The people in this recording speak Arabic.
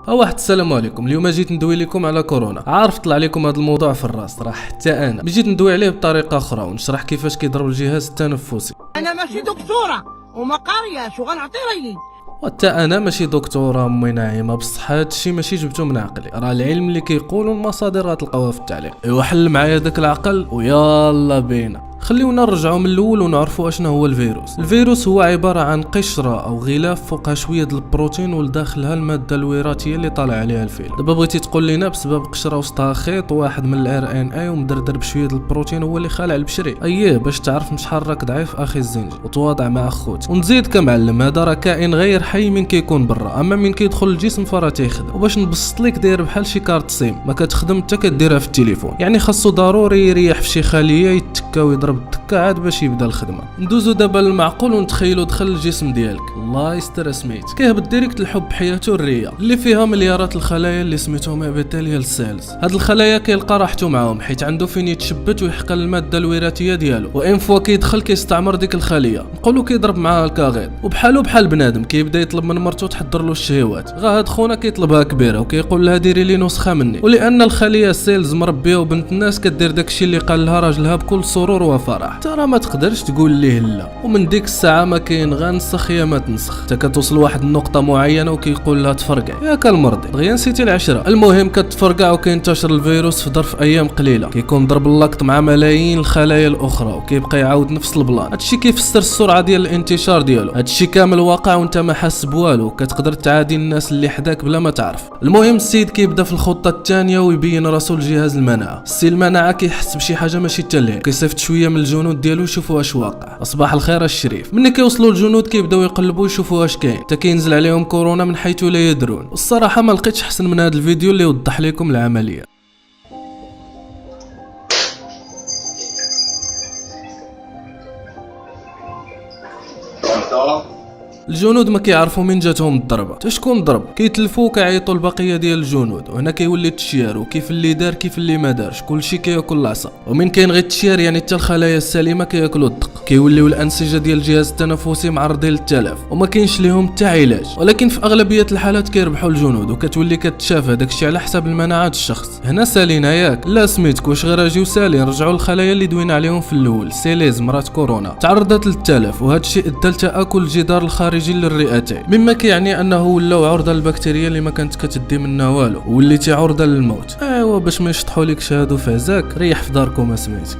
واحد السلام عليكم. اليوم جيت ندوي لكم على كورونا. عارف طلع لكم هذا الموضوع في الراس، راه حتى انا جيت ندوي عليه بطريقه اخرى ونشرح كيفاش كيضرب الجهاز التنفسي. انا ماشي دكتوره وما قارياش وغنعطي رايي. وحتى انا ماشي دكتوره امي ناعمه، بصح هادشي ماشي جبتو من عقلي، راه العلم اللي كيقولوا المصادر غتلقاوها في التعليق. ايوا حل معايا داك العقل ويلا بينا. خليونا نرجعوا من الاول ونعرفوا اشنا هو الفيروس. الفيروس هو عباره عن قشره او غلاف فوقها شويه د البروتين ولداخلها الماده الوراثيه اللي طالع عليها الفيل. دابا بغيتي تقول لينا بسبب قشره وسطها خيط واحد من الار ان اي ومدردر بشويه د البروتين هو اللي خالع البشري. اييه باش تعرف مش حرك ضعيف اخي الزنجي وتواضع مع اخوت. ونزيد كمعلم، هذا راه كائن غير حي من كيكون برا، اما من كيدخل الجسم فراه تيخدم. وباش نبسط لك داير بحال شي كارت سيم ما كتخدم حتى كديرها في التليفون، يعني خاصو ضروري يريح في شي خليه يتكا ويضرب الدكه عاد باش يبدا الخدمه. ندوزو دابا للمعقول ونتخيلوا دخل الجسم ديالك، الله يستر سميت كيهبط ديريكت الحب حياته الريه اللي فيها مليارات الخلايا اللي سميتهم ابيثيليال سيلز. هاد الخلايا كيلقى راحته معاهم حيت عنده فين يتشبت ويحقن الماده الوراثيه ديالو، وان فوا كيدخل كيستعمر ديك الخليه، نقولوا كيضرب معاها الكاغيط. وبحالو بحال بنادم كيبدا يطلب من مرته تحضر له الشهوات، غا هاد خونا كيطلبها كبيره وكيقول لها ديري لي نسخه مني. ولان الخليه سيلز مربيه وبنت الناس كدير داكشي اللي قال لها راجلها بكل سرور وفرح، ترى ما تقدرش تقول ليه لا. ومن ديك الساعه ما كاين غا نسخ يا ما تنسخ، حتى كتوصل واحد النقطه معينه وكيقول لها تفرقع يا كالمرضي دغيا نسيتي العشره. المهم كتفرقع وكينتشر الفيروس في ظرف ايام قليله، كيكون ضرب اللقط مع ملايين الخلايا الاخرى وكيبقى يعاود نفس البلان. هادشي كيفسر السرعه ديال الانتشار ديالو. هادشي كامل واقع وانت ما حاس بوالو، كتقدر تعادي الناس اللي حداك بلا ما تعرف. المهم السيد كيبدا في الخطه الثانيه ويبين راسو لجهاز المناعه. السي المناعه كيحس بشي حاجه ماشي تاليه، كيصيفط شويه من الجنود ديالو يشوفوا واش واقع. اصبح الخير الشريف. ملي كيوصلوا الجنود كيبداو يقلبوا يشوفوا واش كاين، حتى كينزل عليهم كورونا من حيث لا يدرون. والصراحه ما لقيتش احسن من هذا الفيديو اللي يوضح لكم العمليه. الجنود ما كيعرفوا من جاتهم الضربه، حتى شكون ضرب، كيتلفوا وكيعيطوا البقيه ديال الجنود. وهنا كيولي التشيار، وكيف اللي دار كيف اللي ما دارش، كلشي كياكل العصا. ومن كاين غير التشيار يعني حتى الخلايا السليمه كياكلوا الدق، كيوليو الانسجه ديال الجهاز التنفسي معرضين للتلف وما كاينش ليهم حتى علاج. ولكن في اغلبيه الحالات كيربحوا الجنود وكتولي كتشاف هذاك الشيء على حساب المناعه الشخص. هنا سالينا ياك لا سميتك واش غير اجيو سالين رجعوا الخلايا اللي دوينا عليهم في الاول. سيليز مرات كورونا تعرضت للتلف، وهذا الشيء ادى لتاكل الجدار الخارجي للرئتين، مما كيعني انه ولاو عرضه للبكتيريا اللي ما كانت كتدي منها والو، وليتي عرضه للموت. ايوا باش ما يشطحوا لك شهادو في عزاك ريح في داركم اسميتك.